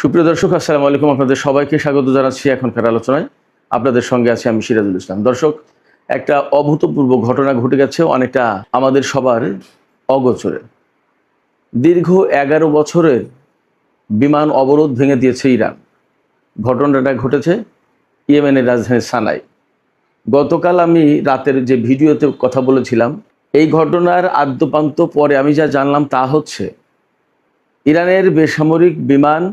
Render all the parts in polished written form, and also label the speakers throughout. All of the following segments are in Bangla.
Speaker 1: সুপ্রিয় দর্শক, আসসালামু আলাইকুম। আপনাদের সবাইকে স্বাগত জানাচ্ছি এখনকার আলোচনায়। আপনাদের সঙ্গে আছি আমি সিরাজুল ইসলাম। দর্শক, একটা অভূতপূর্ব ঘটনা ঘটে গেছে, অনেকটা আমাদের সবার অগোচরে। দীর্ঘ 11 বছরের বিমান অবরোধ ভেঙে দিয়েছে ইরান। ঘটনাটা ঘটেছে ইয়েমেনের রাজধানী সানায়। গতকাল আমি রাতের যে ভিডিওতে কথা বলেছিলাম, এই ঘটনার আদ্যোপান্ত পরে আমি যা জানলাম তা হচ্ছে ইরানের বেসামরিক বিমান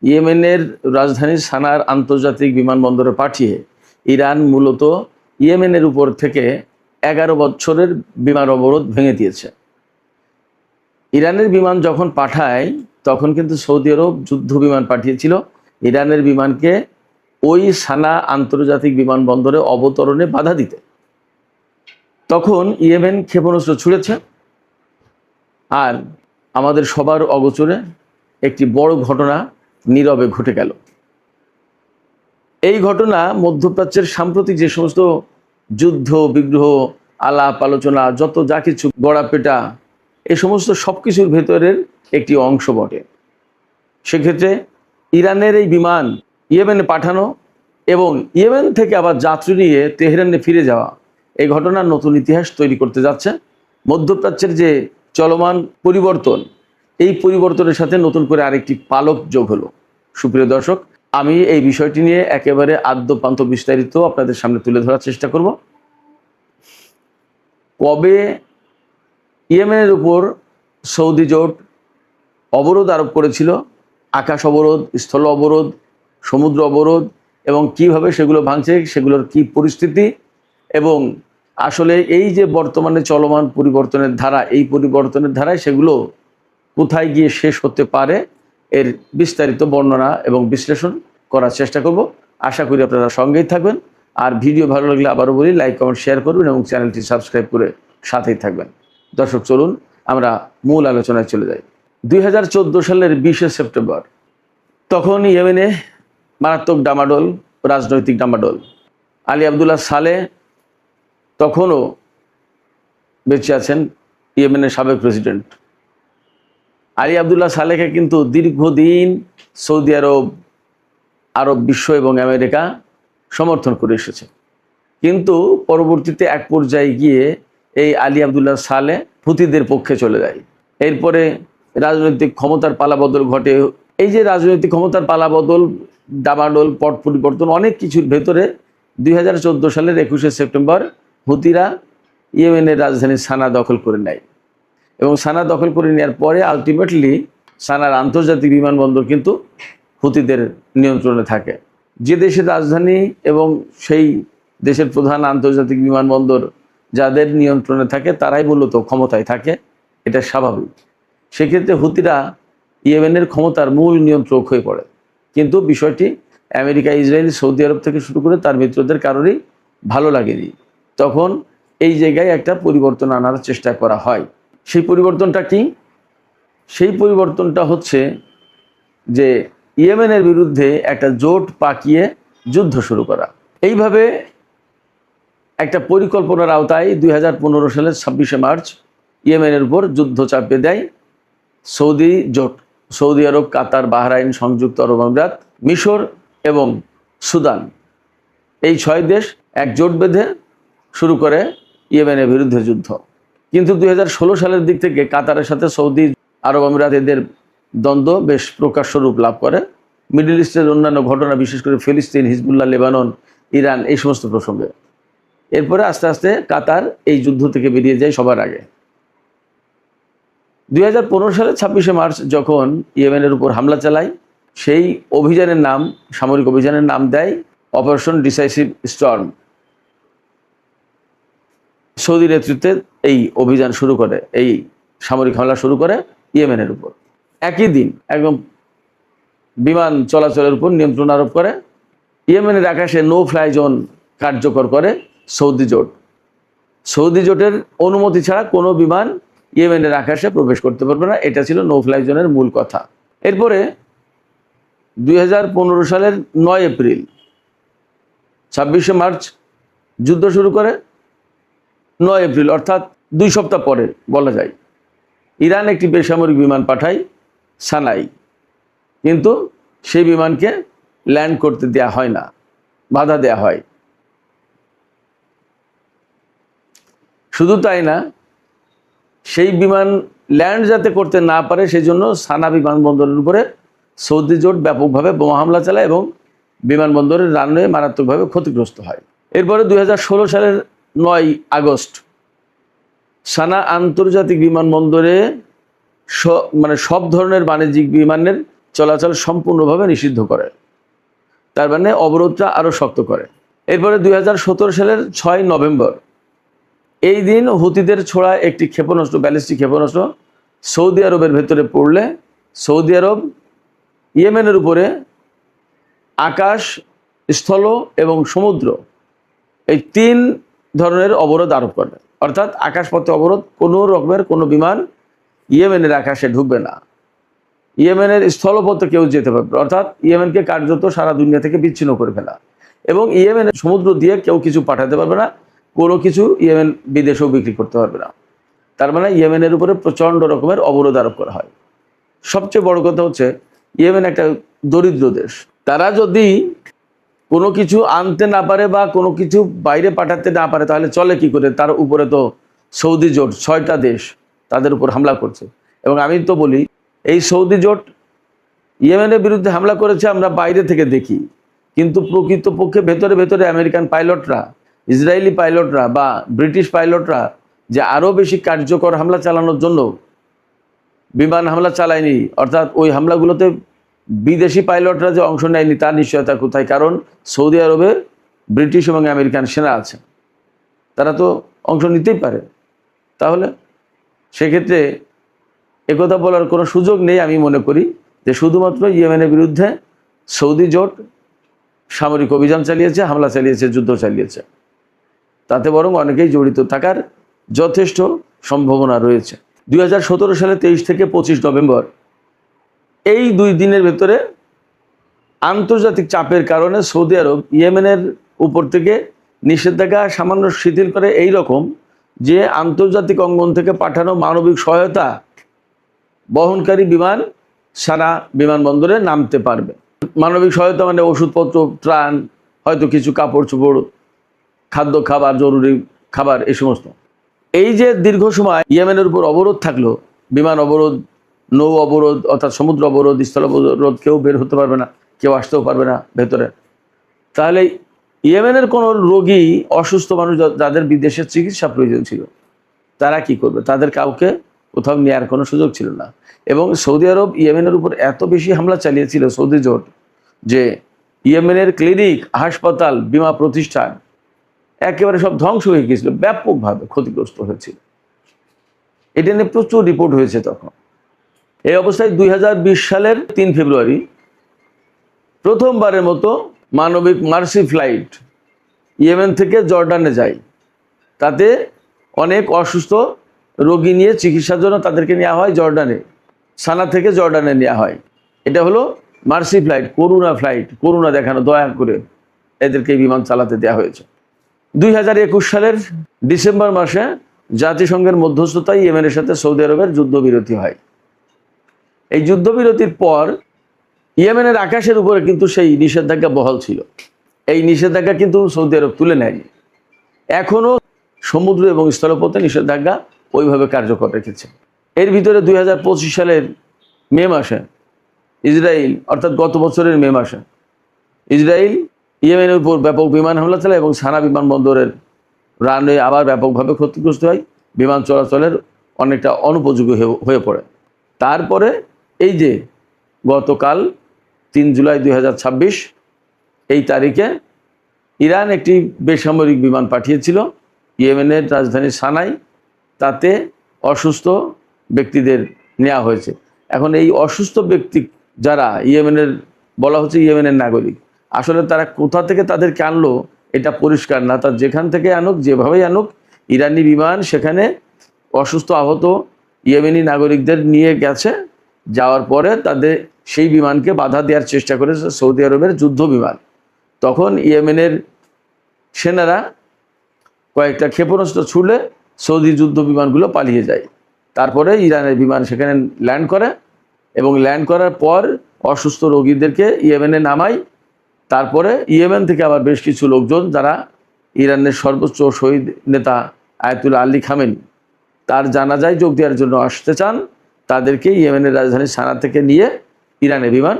Speaker 1: ইয়েমেনের রাজধানী সানার আন্তর্জাতিক বিমানবন্দরে পাঠিয়ে ইরান মূলত ইয়েমেনের উপর থেকে 11 বছরের বিমান অবরোধ ভেঙে দিয়েছে। ইরানের বিমান যখন পাঠায় তখন কিন্তু সৌদি আরব যুদ্ধ বিমান পাঠিয়েছিল ইরানের বিমানকে ওই সানা আন্তর্জাতিক বিমানবন্দরে অবতরণে বাধা দিতে। তখন ইয়েমেন ক্ষেপণাস্ত্র ছুড়েছে, আর আমাদের সবার অগোচরে একটি বড় ঘটনা নীরবে ঘটে গেল। এই ঘটনা মধ্যপ্রাচ্যের সাম্প্রতিক যে সমস্ত যুদ্ধ বিগ্রহ আলাপ আলোচনা যত যা কিছু গড়াপেটা এই সমস্ত সব কিছুর ভেতরের একটি অংশ বটে। সেক্ষেত্রে ইরানের এই বিমান ইয়েমেনে পাঠানো এবং ইয়েমেন থেকে আবার যাত্রী নিয়ে তেহরানে ফিরে যাওয়া, এই ঘটনার নতুন ইতিহাস তৈরি করতে যাচ্ছে। মধ্যপ্রাচ্যের যে চলমান পরিবর্তন, এই পরিবর্তনের সাথে নতুন করে আরেকটি পালক যোগ হলো। সুপ্রিয় দর্শক, আমি এই বিষয়টি নিয়ে একেবারে আদ্যোপান্ত বিস্তারিত আপনাদের সামনে তুলে ধরার চেষ্টা করব। কবে ইয়েমেনের উপর সৌদি জোট অবরোধ আরোপ করেছিল, আকাশ অবরোধ, স্থল অবরোধ, সমুদ্র অবরোধ, এবং কিভাবে সেগুলো ভাঙছে, সেগুলোর কি পরিস্থিতি, এবং আসলে এই যে বর্তমানে চলমান পরিবর্তনের ধারা, এই পরিবর্তনের ধারায় সেগুলো কোথায় গিয়ে শেষ হতে পারে, এর বিস্তারিত বর্ণনা এবং বিশ্লেষণ করার চেষ্টা করব। আশা করি আপনারা সঙ্গেই থাকবেন। আর ভিডিও ভালো লাগলে আবারও বলি, লাইক কমেন্ট শেয়ার করবেন এবং চ্যানেলটি সাবস্ক্রাইব করে সাথেই থাকবেন। দর্শক, চলুন আমরা মূল আলোচনায় চলে যাই। 2014 সালের 20শে সেপ্টেম্বর তখন ইয়েমেনে মারাত্মক ডামাডোল, রাজনৈতিক ডামাডোল। আলী আবদুল্লাহ সালেহ তখনও বেঁচে আছেন, ইয়েমেনের সাবেক প্রেসিডেন্ট। আলী আবদুল্লাহ সালেহকে কিন্তু দীর্ঘদিন সৌদি আরব, আরব বিশ্ব এবং আমেরিকা সমর্থন করে এসেছে। কিন্তু পরবর্তীতে এক পর্যায়ে গিয়ে এই আলী আবদুল্লাহ সালেহ হুতিদের পক্ষে চলে যায়। এরপরে রাজনৈতিক ক্ষমতার পালাবদল ঘটে। এই যে রাজনৈতিক ক্ষমতার পালাবদল, ডামাডোল, পট পরিবর্তন, অনেক কিছুর ভেতরে 2014 সালের 21শে সেপ্টেম্বর হুতিরা ইয়েমেনের রাজধানী সানা দখল করে নেয়। এবং সানা দখল করে নেওয়ার পরে আলটিমেটলি সানার আন্তর্জাতিক বিমানবন্দর কিন্তু হুতিদের নিয়ন্ত্রণে থাকে। যে দেশের রাজধানী এবং সেই দেশের প্রধান আন্তর্জাতিক বিমানবন্দর যাদের নিয়ন্ত্রণে থাকে তারাই মূলত ক্ষমতায় থাকে, এটা স্বাভাবিক। সেক্ষেত্রে হুতিরা ইয়েমেনের ক্ষমতার মূল নিয়ন্ত্রক হয়ে পড়ে। কিন্তু বিষয়টি আমেরিকা, ইসরায়েল, সৌদি আরব থেকে শুরু করে তার মিত্রদের কারোরই ভালো লাগেনি। তখন এই জায়গায় একটা পরিবর্তন আনার চেষ্টা করা হয়। সেই পরিবর্তনটা কি? সেই পরিবর্তনটা হচ্ছে যে ইয়েমেনের বিরুদ্ধে একটা জোট পাকিয়ে যুদ্ধ শুরু করা। এইভাবে একটা পরিকল্পনার আওতায় 2015 সালের 26শে মার্চ ইয়েমেনের উপর যুদ্ধ চাপিয়ে দেয় সৌদি জোট। সৌদি আরব, কাতার, বাহরাইন, সংযুক্ত আরব আমিরাত, মিশর এবং সুদান, এই 6 দেশ এক জোট বেঁধে শুরু করে ইয়েমেনের বিরুদ্ধে যুদ্ধ। কিন্তু 2016 সালের দিক থেকে কাতারের সাথে সৌদি আরব আমিরাত এদের দ্বন্দ্ব বেশ প্রকাশ্য রূপ লাভ করে। মিডল ইস্টের অন্যান্য ঘটনা, বিশেষ করে ফিলিস্তিন, হিজবুল্লাহ, লেবানন, ইরান, এই সমস্ত প্রসঙ্গে। এরপরে আস্তে আস্তে কাতার এই যুদ্ধ থেকে বেরিয়ে যায় সবার আগে। 2015 সালের 26শে মার্চ যখন ইয়েমেনের উপর হামলা চালায়, সেই অভিযানের নাম, সামরিক অভিযানের নাম দেয় অপারেশন ডিসাইসিভ স্টর্ম। সৌদি নেতৃত্বে এই অভিযান শুরু করে, এই সামরিক হামলা শুরু করে ইয়েমেনের উপর। একই দিন একদম বিমান চলাচলের উপর নিয়ন্ত্রণ আরোপ করে। ইয়েমেনের আকাশে নো ফ্লাই জোন কার্যকর করে সৌদি জোট। সৌদি জোটের অনুমতি ছাড়া কোনো বিমান ইয়েমেনের আকাশে প্রবেশ করতে পারবে না, এটা ছিল নো ফ্লাই জোনের মূল কথা। এরপরে 2015 সালের 9 এপ্রিল, 26শে মার্চ যুদ্ধ শুরু করে। 9 এপ্রিল অর্থাৎ 2 সপ্তাহ পরে বলা যায়, ইরান একটি বেসামরিক বিমান পাঠায় সানাই। কিন্তু সেই বিমানকে ল্যান্ড করতে দেয়া হয় না, বাধা দেয়া হয়। শুধু তাই না, সেই বিমান ল্যান্ড যাতে করতে না পারে সেই জন্য সানা বিমানবন্দরের উপরে সৌদি জোট ব্যাপকভাবে বোমা হামলা চালায় এবং বিমানবন্দরের রানওয়ে মারাত্মকভাবে ক্ষতিগ্রস্ত হয়। এরপরে 2016 সালের 9 আগস্ট সানা আন্তর্জাতিক বিমানবন্দরে সব ধরনের বাণিজ্যিক বিমানের চলাচল সম্পূর্ণভাবে নিষিদ্ধ করে, তার মানে অবরোধটা আরও শক্ত করে। এরপরে 2017 সালের 6 নভেম্বর এই দিন হুতিদের ছোড়া একটি ক্ষেপণাস্ত্র, ব্যালিস্টিক ক্ষেপণাস্ত্র সৌদি আরবের ভেতরে পড়লে সৌদি আরব ইয়েমেনের উপরে আকাশ, স্থল এবং সমুদ্র এই 3 ধরনের অবরোধ আরোপ করে। অর্থাৎ আকাশপথে অবরোধ, কোনো রকমের কোনো বিমান ইয়েমেনের আকাশে ঢুকবে না, ইয়েমেনের স্থলপথে কেউ যেতে পারবে, অর্থাৎ ইয়েমেনকে কার্যত সারা দুনিয়া থেকে বিচ্ছিন্ন করে ফেলা, এবং ইয়েমেনের সমুদ্র দিয়ে কেউ কিছু পাঠাতে পারবে না, কোনো কিছু ইয়েমেন বিদেশেও বিক্রি করতে পারবে না। তার মানে ইয়েমেনের উপরে প্রচণ্ড রকমের অবরোধ আরোপ করা হয়। সবচেয়ে বড় কথা হচ্ছে ইয়েমেন একটা দরিদ্র দেশ, তারা যদি কোনো কিছু আনতে না পারে বা কোনো কিছু বাইরে পাঠাতে না পারে তাহলে চলে কি করে? তার উপরে তো সৌদি জোট 6টা দেশ তাদের উপর হামলা করছে। এবং আমি তো বলি, এই সৌদি জোট ইয়েমেনের বিরুদ্ধে হামলা করেছে আমরা বাইরে থেকে দেখি, কিন্তু প্রকৃতপক্ষে ভেতরে ভেতরে আমেরিকান পাইলটরা, ইসরায়েলি পাইলটরা বা ব্রিটিশ পাইলটরা যে আরও বেশি কার্যকর হামলা চালানোর জন্য বিমান হামলা চালায়নি, অর্থাৎ ওই হামলাগুলোতে বিদেশি পাইলটরা যে অংশ নেয়নি তার নিশ্চয়তা কোথায়? কারণ সৌদি আরবে ব্রিটিশ এবং আমেরিকান সেনা আছে, তারা তো অংশ নিতেই পারে। তাহলে সেক্ষেত্রে একথা বলার কোনো সুযোগ নেই। আমি মনে করি যে শুধুমাত্র ইয়েমেনের বিরুদ্ধে সৌদি জোট সামরিক অভিযান চালিয়েছে, হামলা চালিয়েছে, যুদ্ধ চালিয়েছে, তাতে বরং অনেকেই জড়িত থাকার যথেষ্ট সম্ভাবনা রয়েছে। 2017 সালে 23 থেকে 25 নভেম্বর এই 2 দিনের ভেতরে আন্তর্জাতিক চাপের কারণে সৌদি আরব ইয়েমেনের উপর থেকে নিষেধাজ্ঞা সামান্য শিথিল করে, এই রকম যে আন্তর্জাতিক অঙ্গন থেকে পাঠানো মানবিক সহায়তা বহনকারী বিমান সারা বিমানবন্দরে নামতে পারবে। মানবিক সহায়তা মানে ওষুধপত্র, ত্রাণ, হয়তো কিছু কাপড় চোপড়, খাদ্য খাবার, জরুরি খাবার, এই সমস্ত। এই যে দীর্ঘ সময় ইয়েমেনের উপর অবরোধ থাকলো, বিমান অবরোধ, নৌ অবরোধ অর্থাৎ সমুদ্র অবরোধ, স্থল অবরোধ, কেউ বের হতে পারবে না, কেউ আসতেও পারবে না ভেতরে। তাহলে ইয়েমেনের কোনো রোগী, অসুস্থ মানুষ যাদের বিদেশে চিকিৎসা প্রয়োজন ছিল, তারা কি করবে? তাদের কাউকে কোথাও নেওয়ার কোনো সুযোগ ছিল না। এবং সৌদি আরব ইয়েমেনের উপর এত বেশি হামলা চালিয়েছিল সৌদি জোট যে ইয়েমেনের ক্লিনিক, হাসপাতাল, বীমা প্রতিষ্ঠান একেবারে সব ধ্বংস হয়ে গিয়েছিল, ব্যাপকভাবে ক্ষতিগ্রস্ত হয়েছিল। এটা নিয়ে প্রচুর রিপোর্ট হয়েছে তখন। এই অবস্থায় 2020 সালের 3 ফেব্রুয়ারি প্রথমবারের মতো মানবিক মার্সি ফ্লাইট ইয়েমেন থেকে জর্ডানে যায়। তাতে অনেক অসুস্থ রোগী নিয়ে চিকিৎসার জন্য তাদেরকে নেওয়া হয় জর্ডানে, সানা থেকে জর্ডানে নেওয়া হয়। এটা হলো মার্সি ফ্লাইট, করুণা ফ্লাইট, করুণা দেখানো, দয়া করে এদেরকে বিমান চালাতে দেওয়া হয়েছে। 2021 সালের ডিসেম্বর মাসে জাতিসংঘের মধ্যস্থতায় ইয়েমেনের সাথে সৌদি আরবের যুদ্ধবিরতি হয়। এই যুদ্ধবিরতির পর ইয়েমেনের আকাশের উপরে কিন্তু সেই নিষেধাজ্ঞা বহাল ছিল। এই নিষেধাজ্ঞা কিন্তু সৌদি আরব তুলে নেয়নি। এখনও সমুদ্র এবং স্থলপথে নিষেধাজ্ঞা ওইভাবে কার্যকর রেখেছে। এর ভিতরে 2025 সালের মে মাসে ইসরায়েল, অর্থাৎ গত বছরের মে মাসে ইসরায়েল ইয়েমেনের উপর ব্যাপক বিমান হামলা চালায় এবং সানা বিমানবন্দরের রানওয়ে আবার ব্যাপকভাবে ক্ষতিগ্রস্ত হয়, বিমান চলাচলের অনেকটা অনুপযোগী হয়ে পড়ে। তারপরে এই যে গতকাল 3 জুলাই 2026 এই তারিখে ইরান একটি বেসামরিক বিমান পাঠিয়েছিল ইয়েমেনের রাজধানী সানায়, তাতে অসুস্থ ব্যক্তিদের নেওয়া হয়েছে। এখন এই অসুস্থ ব্যক্তি যারা ইয়েমেনের, বলা হচ্ছে ইয়েমেনের নাগরিক, আসলে তারা কোথা থেকে তাদেরকে আনলো এটা পরিষ্কার না। তার যেখান থেকে আনুক, যেভাবেই আনুক, ইরানি বিমান সেখানে অসুস্থ আহত ইয়েমেনি নাগরিকদের নিয়ে গেছে। যাওয়ার পরে তাদের সেই বিমানকে বাধা দেওয়ার চেষ্টা করেছে সৌদি আরবের যুদ্ধ বিমান। তখন ইয়েমেনের সেনারা কয়েকটা ক্ষেপণাস্ত্র ছুড়লে সৌদি যুদ্ধ বিমানগুলো পালিয়ে যায়। তারপরে ইরানের বিমান সেখানে ল্যান্ড করে এবং ল্যান্ড করার পর অসুস্থ রোগীদেরকে ইয়েমেনে নামায়। তারপরে ইয়েমেন থেকে আবার বেশ কিছু লোকজন যারা ইরানের সর্বোচ্চ শহীদ নেতা আয়াতুল্লাহ আলী খামেনি তার জানাজায় যোগ দেওয়ার জন্য আসতে চান, তাদেরকে ইয়েমেনের রাজধানী সানা থেকে নিয়ে বিমান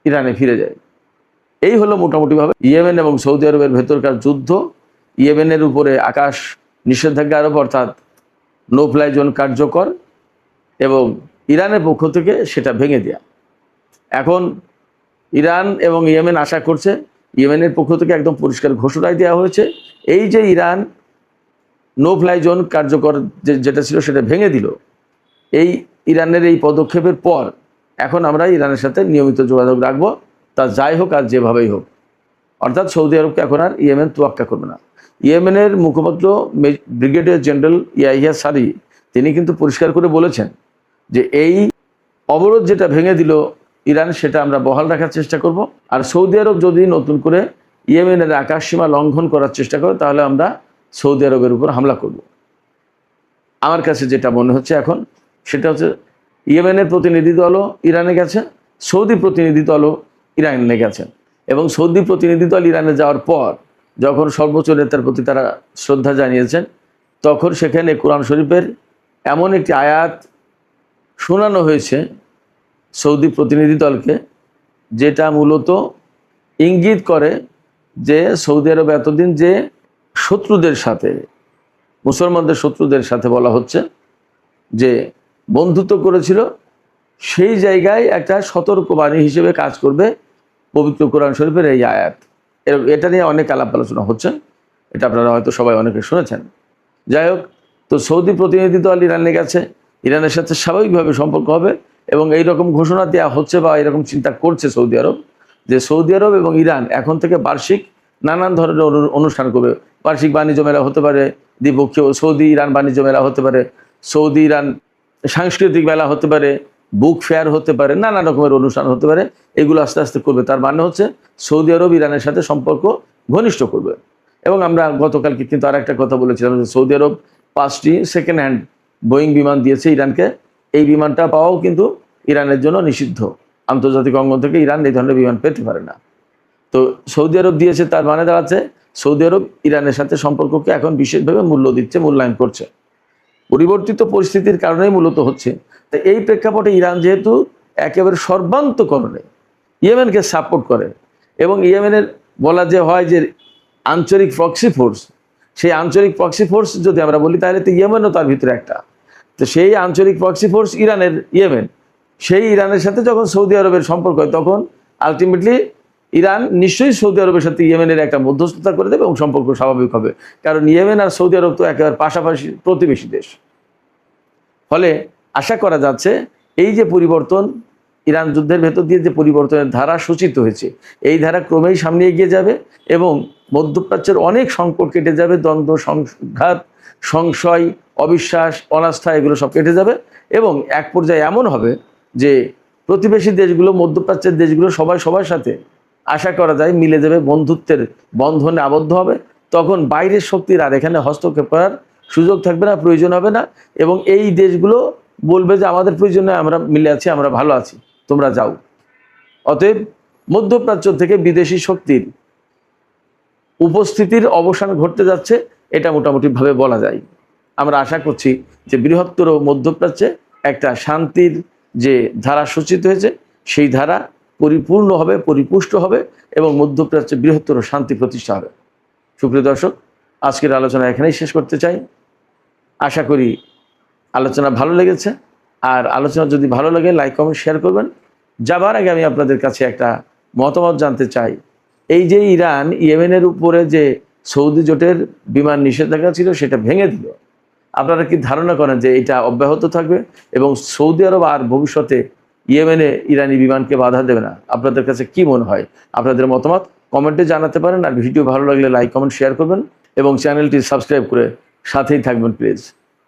Speaker 1: ইরানে ফিরে যায়। এই হলো মোটামুটিভাবে ইয়েমেন এবং সৌদি আরবের ভেতরকার যুদ্ধ। ইয়েমেনের উপরে আকাশ নিষেধাজ্ঞা আরোপ, অর্থাৎ নো ফ্লাই জোন কার্যকর, এবং ইরানের পক্ষ থেকে সেটা ভেঙে দেয়া। এখন ইরান এবং ইয়েমেন আশা করছে, ইয়েমেনের পক্ষ থেকে একদম পরিষ্কার ঘোষণায় দেওয়া হয়েছে, এই যে ইরান নো ফ্লাই জোন কার্যকর যেটা ছিল সেটা ভেঙে দিল, এই ইরানের এই পদক্ষেপের পর এখন আমরা ইরানের সাথে নিয়মিত যোগাযোগ রাখবো, তা যাই হোক আর যেভাবেই হোক। অর্থাৎ সৌদি আরবকে এখন আর ইয়েমেন তোয়াক্কা করবে না। ইয়েমেনের মুখপাত্র ব্রিগেডিয়ার জেনারেল ইয়াহিয়া সারি তিনি কিন্তু পরিষ্কার করে বলেছেন যে এই অবরোধ যেটা ভেঙে দিল ইরান, সেটা আমরা বহাল রাখার চেষ্টা করব। আর সৌদি আরব যদি নতুন করে ইয়েমেনের আকাশসীমা লঙ্ঘন করার চেষ্টা করে তাহলে আমরা সৌদি আরবের উপর হামলা করব। আমার কাছে যেটা মনে হচ্ছে এখন সেটা হচ্ছে ইয়েমেনের প্রতিনিধি দলও ইরানে গেছে, সৌদি প্রতিনিধি দলও ইরানে গেছেন, এবং সৌদি প্রতিনিধি দল ইরানে যাওয়ার পর যখন সর্বোচ্চ নেতার প্রতি তারা শ্রদ্ধা জানিয়েছেন, তখন সেখানে কোরআন শরীফের এমন একটি আয়াত শোনানো হয়েছে সৌদি প্রতিনিধি দলকে, যেটা মূলত ইঙ্গিত করে যে সৌদি আরব এতদিন যে শত্রুদের সাথে, মুসলমানদের শত্রুদের সাথে বলা হচ্ছে যে বন্ধুত্ব করেছিল, সেই জায়গায় একটা সতর্কবাণী হিসেবে কাজ করবে পবিত্র কোরআন শরীফের এই আয়াত। এটা নিয়ে অনেক আলাপ আলোচনা হচ্ছে, এটা আপনারা হয়তো সবাই অনেকে শুনেছেন। যাই হোক, তো সৌদি প্রতিনিধি দল ইরানে গেছে, ইরানের সাথে স্বাভাবিকভাবে সম্পর্ক হবে, এবং এই রকম ঘোষণা দেওয়া হচ্ছে বা এরকম চিন্তা করছে সৌদি আরব যে সৌদি আরব এবং ইরান এখন থেকে বার্ষিক নানান ধরনের অনুষ্ঠান করবে। বার্ষিক বাণিজ্য মেলা হতে পারে, দ্বিপক্ষীয় সৌদি ইরান বাণিজ্য মেলা হতে পারে, সৌদি ইরান সাংস্কৃতিক মেলা হতে পারে, বুক ফেয়ার হতে পারে, নানা রকমের অনুষ্ঠান হতে পারে। এগুলো আস্তে আস্তে করবে। তার মানে হচ্ছে সৌদি আরব ইরানের সাথে সম্পর্ক ঘনিষ্ঠ করবে। এবং আমরা গতকালকে কিন্তু আর একটা কথা বলেছিলাম যে সৌদি আরব 5টি সেকেন্ড হ্যান্ড বোয়িং বিমান দিয়েছে ইরানকে। এই বিমানটা পাওয়াও কিন্তু ইরানের জন্য নিষিদ্ধ। আন্তর্জাতিক অঙ্গন থেকে ইরান এই ধরনের বিমান পেতে পারে না। তো সৌদি আরব দিয়েছে, তার মানে দাঁড়াচ্ছে সৌদি আরব ইরানের সাথে সম্পর্ককে এখন বিশেষভাবে মূল্য দিচ্ছে, মূল্যায়ন করছে। পরিবর্তিত পরিস্থিতির কারণেই মূলত হচ্ছে। তো এই প্রেক্ষাপটে ইরান যেহেতু একেবারে সর্বান্তকরণে ইয়েমেনকে সাপোর্ট করে, এবং ইয়েমেনের বলা যে হয় যে আঞ্চলিক প্রক্সি ফোর্স, সেই আঞ্চলিক প্রক্সি ফোর্স যদি আমরা বলি তাহলে তো ইয়েমেনও তার ভিতরে একটা। তো সেই আঞ্চলিক প্রক্সি ফোর্স ইরানের ইয়েমেন, সেই ইরানের সাথে যখন সৌদি আরবের সম্পর্ক হয় তখন আলটিমেটলি ইরান নিশ্চয়ই সৌদি আরবের সাথে ইয়েমেনের একটা মধ্যস্থতা করে দেবে এবং সম্পর্ক স্বাভাবিক হবে। কারণ ইয়েমেন আর সৌদি আরব তো একেবারে পাশাপাশি প্রতিবেশী দেশ। ফলে আশা করা যাচ্ছে এই যে পরিবর্তন, ইরান যুদ্ধের ভেতর দিয়ে যে পরিবর্তনের ধারা সূচিত হয়েছে, এই ধারা ক্রমেই সামনে এগিয়ে যাবে এবং মধ্যপ্রাচ্যের অনেক সংকট কেটে যাবে। দ্বন্দ্ব, সংঘাত, সংশয়, অবিশ্বাস, অনাস্থা, এগুলো সব কেটে যাবে এবং এক পর্যায়ে এমন হবে যে প্রতিবেশী দেশগুলো, মধ্যপ্রাচ্যের দেশগুলো সবাই সবার সাথে আশা করা যায় মিলে যাবে, বন্ধুত্বের বন্ধনে আবদ্ধ হবে। তখন বাইরের শক্তির আর এখানে হস্তক্ষেপ করার সুযোগ থাকবে না, প্রয়োজন হবে না। এবং এই দেশগুলো বলবে যে আমাদের প্রয়োজনে আমরা মিলে আছি, আমরা ভালো আছি, তোমরা যাও। অতএব মধ্যপ্রাচ্য থেকে বিদেশি শক্তির উপস্থিতির অবসান ঘটতে যাচ্ছে, এটা মোটামুটিভাবে বলা যায়। আমরা আশা করছি যে বৃহত্তর মধ্যপ্রাচ্যে একটা শান্তির যে ধারা সূচিত হয়েছে, সেই ধারা পরিপূর্ণ হবে, পরিপুষ্ট হবে এবং মধ্যপ্রাচ্যে বৃহত্তর শান্তি প্রতিষ্ঠা হবে। সুপ্রিয় দর্শক, আজকের আলোচনা এখানেই শেষ করতে চাই। আশা করি আলোচনা ভালো লেগেছে। আর আলোচনা যদি ভালো লাগে লাইক, কমেন্ট, শেয়ার করবেন। যাবার আগে আমি আপনাদের কাছে একটা মতামত জানতে চাই। এই যে ইরান ইয়েমেনের উপরে যে সৌদি জোটের বিমান নিষেধাজ্ঞা ছিল সেটা ভেঙে দিল, আপনারা কি ধারণা করেন যে এটা অব্যাহত থাকবে এবং সৌদি আরব আর ভবিষ্যতে ইয়েমেনে ইরানি বিমানকে বাধা দেবে না? আপনাদের কাছে কি মনে হয়? আপনাদের মতামত কমেন্টে জানাতে পারেন। আর ভিডিও ভালো লাগলে লাইক, কমেন্ট, শেয়ার করবেন এবং চ্যানেলটি সাবস্ক্রাইব করে সাথেই থাকবেন প্লিজ।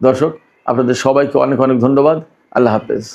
Speaker 1: দর্শক, আপনাদের সবাইকে অনেক অনেক ধন্যবাদ। আল্লাহ হাফেজ।